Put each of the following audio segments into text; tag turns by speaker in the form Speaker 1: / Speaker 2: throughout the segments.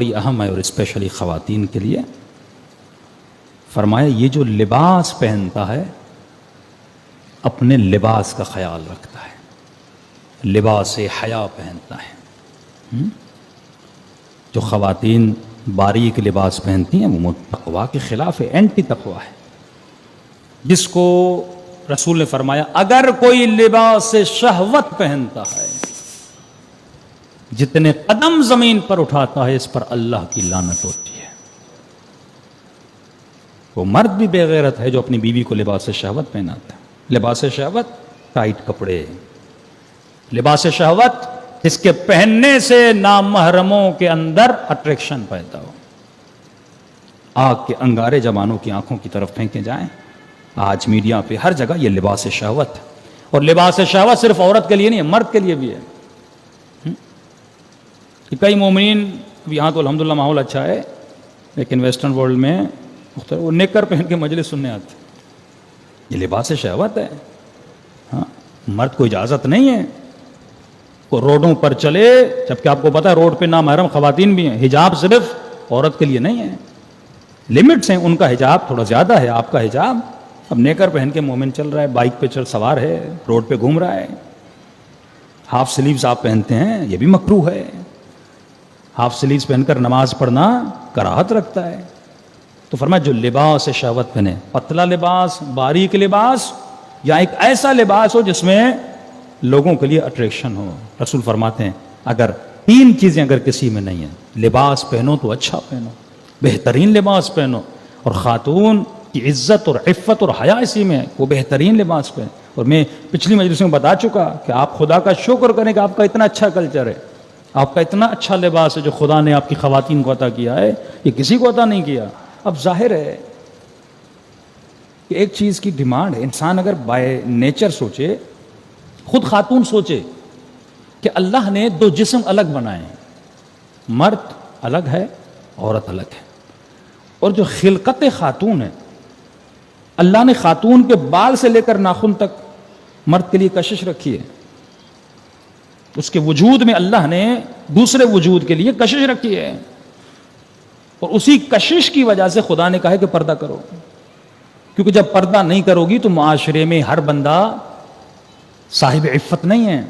Speaker 1: بڑی اہم ہے اور اسپیشلی خواتین کے لیے. فرمایا یہ جو لباس پہنتا ہے اپنے لباس کا خیال رکھتا ہے, لباس حیا پہنتا ہے. جو خواتین باریک لباس پہنتی ہیں وہ تقویٰ کے خلاف ہے, اینٹی تقویٰ ہے. جس کو رسول نے فرمایا اگر کوئی لباس شہوت پہنتا ہے, جتنے قدم زمین پر اٹھاتا ہے اس پر اللہ کی لعنت ہوتی ہے. وہ مرد بھی بے غیرت ہے جو اپنی بیوی کو لباس شہوت پہناتا ہے. لباس شہوت ٹائٹ کپڑے, لباس شہوت جس کے پہننے سے نامحرموں کے اندر اٹریکشن پیدا ہو. آگ کے انگارے جوانوں کی آنکھوں کی طرف پھینکے جائیں. آج میڈیا پہ ہر جگہ یہ لباس شہوت ہے, اور لباس شہوت صرف عورت کے لیے نہیں ہے, مرد کے لیے بھی ہے. کئی مومنین یہاں تو الحمدللہ ماحول اچھا ہے, لیکن ویسٹرن ورلڈ میں مختلف وہ نیکر پہن کے مجلس سننے آتے. یہ لباس شہوت ہے. ہاں, مرد کو اجازت نہیں ہے وہ روڈوں پر چلے, جبکہ آپ کو پتا ہے روڈ پہ نامحرم خواتین بھی ہیں. حجاب صرف عورت کے لیے نہیں ہے, لمٹس ہیں. ان کا حجاب تھوڑا زیادہ ہے, آپ کا حجاب. اب نیکر پہن کے مومن چل رہا ہے, بائک پہ چل سوار ہے, روڈ پہ گھوم رہا ہے. ہاف سلیوز آپ پہنتے ہیں, یہ بھی مکروہ ہے. ہاف سلیوز پہن کر نماز پڑھنا کراہت رکھتا ہے. تو فرمایا جو لباس شہوت پہنے, پتلا لباس, باریک لباس, یا ایک ایسا لباس ہو جس میں لوگوں کے لیے اٹریکشن ہو. رسول فرماتے ہیں اگر تین چیزیں اگر کسی میں نہیں ہیں, لباس پہنو تو اچھا پہنو, بہترین لباس پہنو, اور خاتون کی عزت اور عفت اور حیا اسی میں ہے, وہ بہترین لباس پہنے. اور میں پچھلی مجلس میں بتا چکا کہ آپ خدا کا شکر کریں کہ آپ کا اتنا اچھا کلچر ہے, آپ کا اتنا اچھا لباس ہے جو خدا نے آپ کی خواتین کو عطا کیا ہے, یہ کسی کو عطا نہیں کیا. اب ظاہر ہے کہ ایک چیز کی ڈیمانڈ ہے. انسان اگر بائی نیچر سوچے, خود خاتون سوچے کہ اللہ نے دو جسم الگ بنائے ہیں, مرد الگ ہے, عورت الگ ہے. اور جو خلقت خاتون ہے, اللہ نے خاتون کے بال سے لے کر ناخن تک مرد کے لیے کشش رکھی ہے. اس کے وجود میں اللہ نے دوسرے وجود کے لیے کشش رکھی ہے, اور اسی کشش کی وجہ سے خدا نے کہا ہے کہ پردہ کرو. کیونکہ جب پردہ نہیں کرو گی تو معاشرے میں ہر بندہ صاحب عفت نہیں ہے,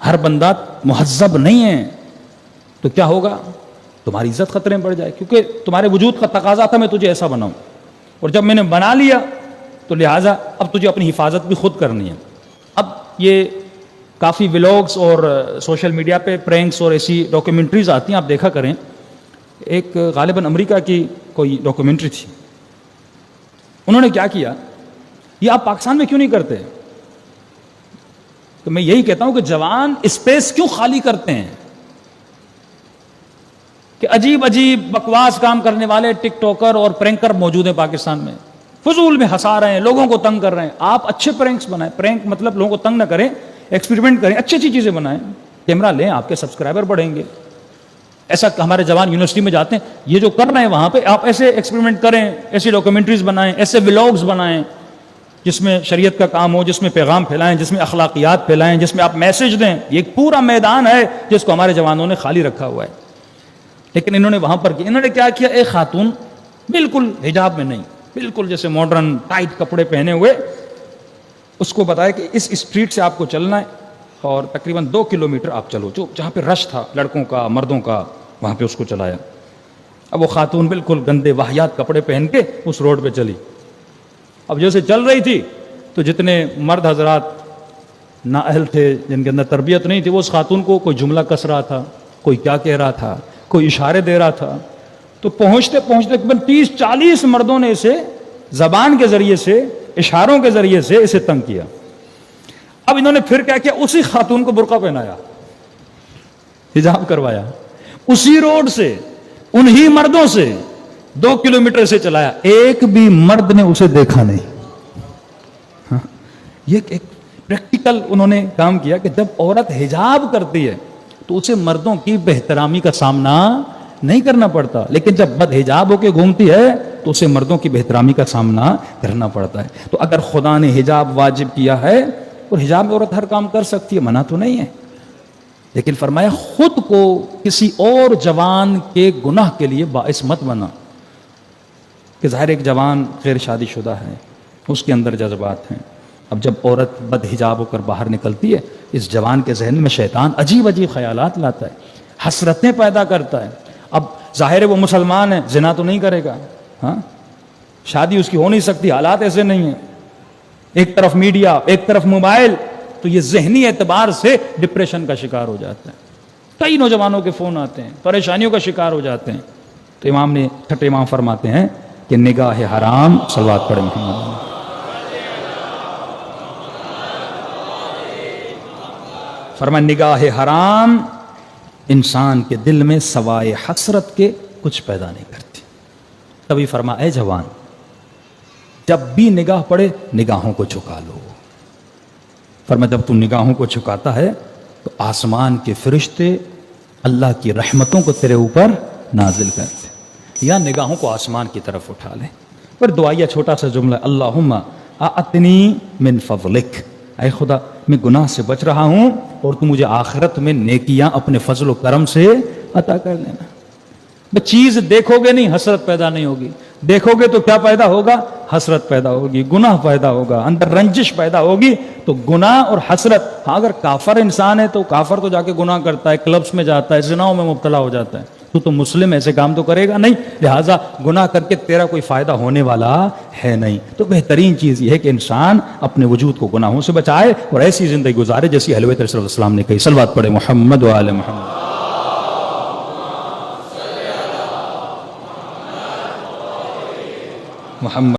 Speaker 1: ہر بندہ مہذب نہیں ہے. تو کیا ہوگا, تمہاری عزت خطرے میں پڑ جائے, کیونکہ تمہارے وجود کا تقاضا تھا میں تجھے ایسا بناؤں, اور جب میں نے بنا لیا تو لہٰذا اب تجھے اپنی حفاظت بھی خود کرنی ہے. اب یہ کافی ولاگس اور سوشل میڈیا پہ پرینکس اور ایسی ڈاکیومنٹریز آتی ہیں, آپ دیکھا کریں. ایک غالباً امریکہ کی کوئی ڈاکیومنٹری تھی, انہوں نے کیا کیا, یہ آپ پاکستان میں کیوں نہیں کرتے؟ تو میں یہی کہتا ہوں کہ جوان اسپیس کیوں خالی کرتے ہیں کہ عجیب عجیب بکواس کام کرنے والے ٹک ٹاکر اور پرینکر موجود ہیں پاکستان میں, فضول میں ہنسا رہے ہیں, لوگوں کو تنگ کر رہے ہیں. آپ اچھے پرینکس بنائیں, پرینک مطلب لوگوں کو تنگ نہ کریں, ایکسپیریمنٹ کریں, اچھی اچھی چیزیں بنائیں, کیمرہ لیں, آپ کے سبسکرائبر بڑھیں گے. ایسا ہمارے جوان یونیورسٹی میں جاتے ہیں, یہ جو کر رہے ہیں وہاں پہ آپ ایسے ایکسپیریمنٹ کریں, ایسی ڈاکیومنٹریز بنائیں, ایسے ولاگز بنائیں جس میں شریعت کا کام ہو, جس میں پیغام پھیلائیں, جس میں اخلاقیات پھیلائیں, جس میں آپ میسج دیں. یہ ایک پورا میدان ہے جس کو ہمارے جوانوں نے خالی رکھا ہوا ہے. لیکن انہوں نے وہاں پر انہوں نے کیا کیا, ایک خاتون بالکل حجاب میں نہیں, بالکل جیسے ماڈرن ٹائٹ کپڑے پہنے ہوئے, اس کو بتایا کہ اس اسٹریٹ سے آپ کو چلنا ہے اور تقریباً 2 کلومیٹر آپ چلو, جو جہاں پہ رش تھا لڑکوں کا مردوں کا, وہاں پہ اس کو چلایا. اب وہ خاتون بالکل گندے واہیات کپڑے پہن کے اس روڈ پہ چلی. اب جیسے چل رہی تھی تو جتنے مرد حضرات نااہل تھے, جن کے اندر تربیت نہیں تھی, وہ اس خاتون کو کوئی جملہ کس رہا تھا, کوئی کیا کہہ رہا تھا, کوئی اشارے دے رہا تھا. تو پہنچتے پہنچتے تقریباً 30-40 مردوں نے اسے زبان کے ذریعے سے, اشاروں کے ذریعے سے اسے تنگ کیا. اب انہوں نے پھر کیا کیا, اسی خاتون کو برقع پہنایا, حجاب کروایا, اسی روڈ سے انہی مردوں سے 2 کلومیٹر سے چلایا. ایک بھی مرد نے اسے دیکھا نہیں. یہ ایک پریکٹیکل انہوں نے کام کیا کہ جب عورت حجاب کرتی ہے تو اسے مردوں کی بہترامی کا سامنا نہیں کرنا پڑتا, لیکن جب بد حجاب ہو کے گھومتی ہے تو اسے مردوں کی بہترامی کا سامنا کرنا پڑتا ہے. تو اگر خدا نے حجاب واجب کیا ہے, اور حجاب میں عورت ہر کام کر سکتی ہے, منع تو نہیں ہے, لیکن فرمایا خود کو کسی اور جوان کے گناہ کے لیے باعث مت بنا. کہ ظاہر ایک جوان غیر شادی شدہ ہے, اس کے اندر جذبات ہیں. اب جب عورت بد حجاب ہو کر باہر نکلتی ہے, اس جوان کے ذہن میں شیطان عجیب عجیب خیالات لاتا ہے, حسرتیں پیدا کرتا ہے. اب ظاہر ہے وہ مسلمان ہے, زنا تو نہیں کرے گا, ہاں شادی اس کی ہو نہیں سکتی, حالات ایسے نہیں ہیں. ایک طرف میڈیا, ایک طرف موبائل, تو یہ ذہنی اعتبار سے ڈپریشن کا شکار ہو جاتا ہے. کئی نوجوانوں کے فون آتے ہیں, پریشانیوں کا شکار ہو جاتے ہیں. تو امام نے چھٹے امام فرماتے ہیں کہ نگاہ حرام, صلوات پڑھیں محمد, فرمایا نگاہ حرام انسان کے دل میں سوائے حسرت کے کچھ پیدا نہیں کرتی. تبھی فرمایا اے جوان, جب بھی نگاہ پڑے نگاہوں کو جھکا لو. فرمایا جب تو نگاہوں کو جھکاتا ہے تو آسمان کے فرشتے اللہ کی رحمتوں کو تیرے اوپر نازل کرتے, یا نگاہوں کو آسمان کی طرف اٹھا لے. پھر دعائیہ چھوٹا سا جملہ, اللہم اعطنی من فضلک, اے خدا میں گناہ سے بچ رہا ہوں اور تو مجھے آخرت میں نیکیاں اپنے فضل و کرم سے عطا کر لینا. چیز دیکھو گے نہیں, حسرت پیدا نہیں ہوگی. دیکھو گے تو کیا پیدا ہوگا؟ حسرت پیدا ہوگی, گناہ پیدا ہوگا, اندر رنجش پیدا ہوگی. تو گناہ اور حسرت, ہاں اگر کافر انسان ہے تو کافر تو جا کے گناہ کرتا ہے, کلبس میں جاتا ہے, زناؤں میں مبتلا ہو جاتا ہے. تو مسلم ایسے کام تو کرے گا نہیں, لہٰذا گناہ کر کے تیرا کوئی فائدہ ہونے والا ہے نہیں. تو بہترین چیز یہ ہے کہ انسان اپنے وجود کو گناہوں سے بچائے اور ایسی زندگی گزارے جیسی اہل بیت صلی اللہ علیہ وسلم نے کہی. صلوات پڑھے محمد و آل محمد. محمد